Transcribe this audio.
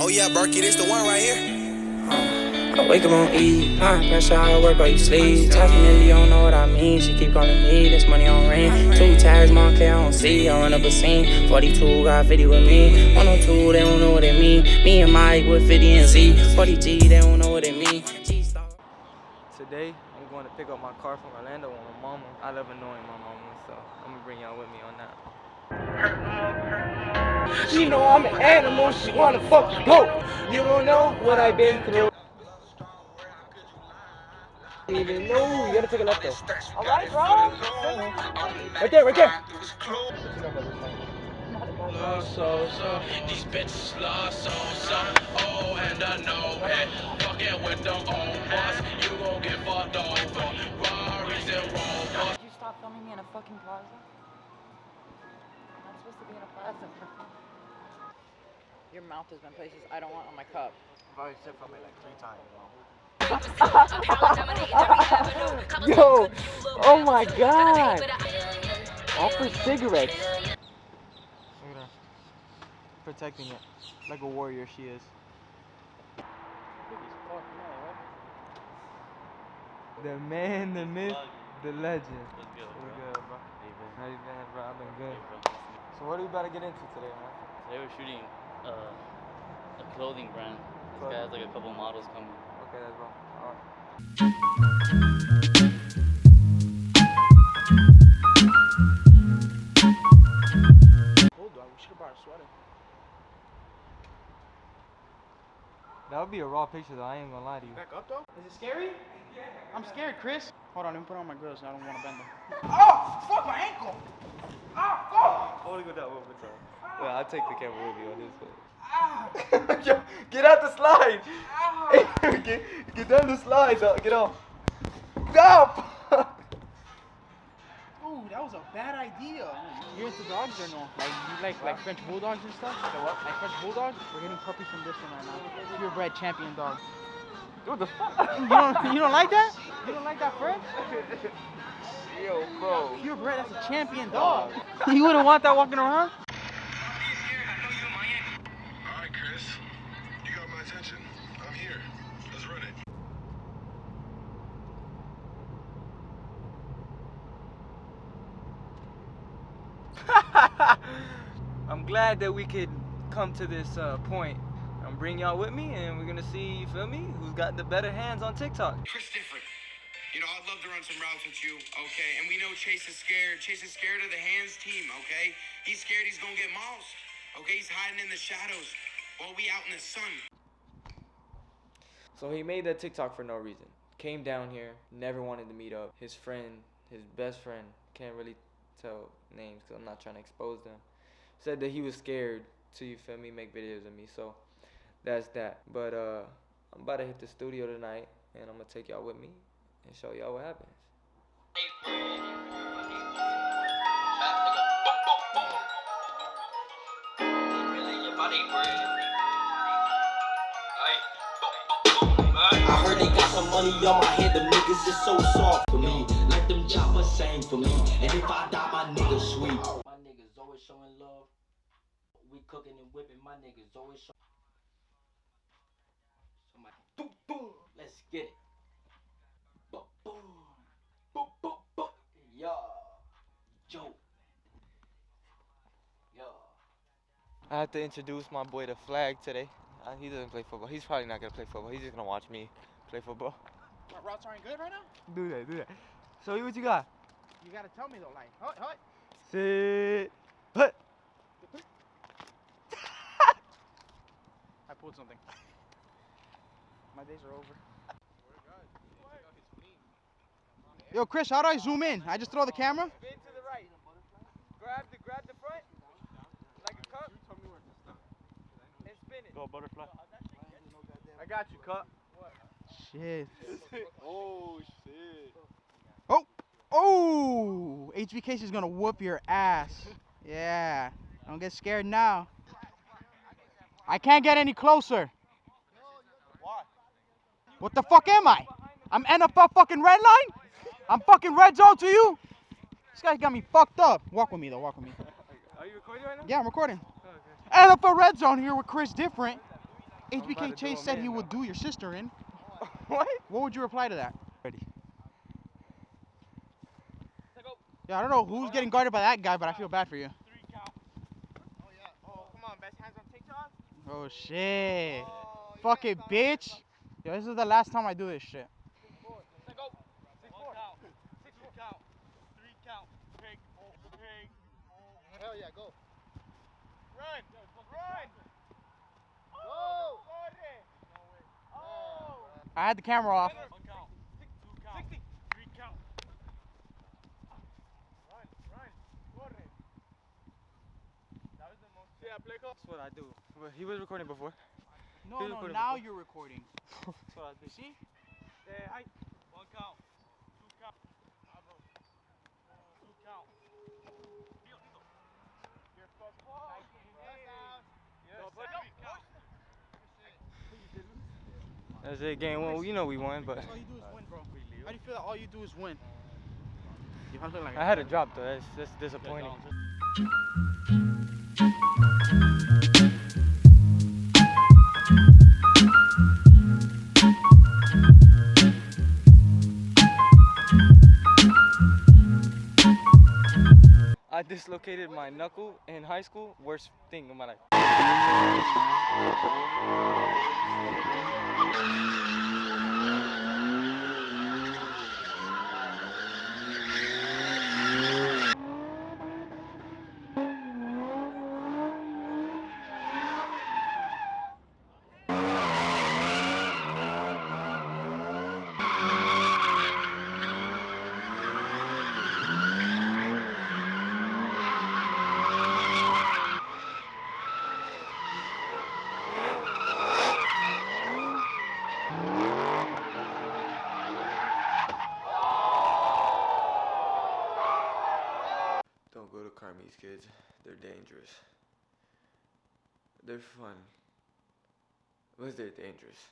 Oh yeah, Berkey, this the one right here. I wake up on E, pressure I work while you sleep. Talking to you don't know what I mean. She keep calling me, this money on ring. 2 tags, Monkey, I don't see. I run up a scene. 42 got 50 with me. 102, they don't know what it mean. Me and Mike with 50 and Z. 40G, they don't know what it mean. Today, I'm going to pick up my car from Orlando with my mama. I love annoying my mama, so I'm gonna bring y'all with me on that. She know I'm an animal, she wanna fuck the goat. You don't know what I've been through. Even know, you gotta take a left though. Alright, bro. Right there, right there. What you know about this song? These bitches love so. Oh, and I know it. Fucking with the old boss, you gon' get fucked over. Rari's and Rovers. Did you stop filming me in a fucking plaza? I'm not supposed to be in a plaza. Your mouth has been places I don't want on my cup. I've already said from it like 3 times. Yo, oh my god. All for cigarettes. Look at her. Protecting it. Like a warrior she is. The man, the myth, the legend. What's good, What's bro? good, bro? How you been, bro? I've been good. So what are we about to get into today, man? Today we're shooting a clothing brand. This guy has like a couple models coming. Okay, that's wrong. Alright. Hold on, we should have brought a sweater. That would be a raw picture though, I ain't gonna lie to you. Back up though? Is it scary? I'm scared, Chris. Hold on, let me put on my grills. I don't want to bend them. Oh, fuck my ankle. Ah, fuck. I wanna go down one more time. Well, I'll take the camera with me on this one. Ah, Yo, get out the slide! ah. Get down the slide, dog. Get off. Stop! Ooh, that was a bad idea. You're into dogs or no? Like you like French bulldogs and stuff? What? Like French bulldogs? We're getting puppies from this one right now. Purebred champion dog. What the fuck? You don't like that? You don't like that French? Yo, bro. Purebred, that's a champion dog. You wouldn't want that walking around? Alright, Chris. You got my attention. I'm here. Let's run it. I'm glad that we could come to this point. I'm bringing y'all with me, and we're gonna see, you feel me, who's got the better hands on TikTok. Chris different. You know, I'd love to run some routes with you, okay? And we know Chase is scared. Chase is scared of the hands team, okay? He's scared he's gonna get moused, okay? He's hiding in the shadows while we out in the sun. So he made that TikTok for no reason. Came down here, never wanted to meet up. His friend, his best friend, can't really tell names because I'm not trying to expose them, said that he was scared to, you feel me, make videos of me. So that's that. But I'm about to hit the studio tonight, and I'm gonna take y'all with me and show y'all what happens. I heard they got some money on my head, them niggas is so soft for me. Let them choppers sing for me, and if I die, my niggas sweet. My niggas always showing love. We cooking and whipping, my niggas always showing. Somebody, boom, boom, let's get it. Boom, boom, boom, boom, boom. Yeah, Joe. Yeah. I have to introduce my boy to Flag today. He doesn't play football. He's probably not gonna play football. He's just gonna watch me play football. My routes aren't good right now? Do that. Show you what you got. You gotta tell me though, like, hut. Sit. Hut. I pulled something. My days are over. Yo, Chris, how do I zoom in? I just throw the camera? Spin to the right. Grab the front like a cup. And spin it. Go butterfly. I got you, cup. Shit. Oh shit. Oh! HBK is gonna whoop your ass. Yeah. Don't get scared now. I can't get any closer. Why? What the fuck am I? I'm NFL fucking red line? I'm fucking red zone to you? This guy got me fucked up. Walk with me though, walk with me. Are you recording right now? Yeah, I'm recording. Oh, okay. NFL red zone here with Chris Different. HBK Chase said he would do your sister in. What? What would you reply to that? Ready. Yeah, I don't know who's getting guarded by that guy, but I feel bad for you. 3 count. Oh yeah. Oh, come on, best hands on TikTok. Oh shit. Oh, you Fuck can't it, stop bitch. Yo, this is the last time I do this shit. 6-4. 1 count. 2 count. 3 count. Pig. Pig. Hell yeah, go. Run. Run. Go. Oh. I had the camera off. 1 count. 2 count. 60. 3 count. Run. Corre. That was the most. Yeah, play call. That's what I do. He was recording before. No, now you're recording. That's what I do. See? Hey, hi. 1 count. 2 count. Ah, bro. 2 count. Lito. Your fuck. That's it, game one. You know we won, but All you do is win, bro. How do you feel that all you do is win? You look like I had a drop though. That's disappointing. I dislocated my knuckle in high school. Worst thing of my life. Don't go to Carmi's, kids. They're dangerous. They're fun, but they're dangerous.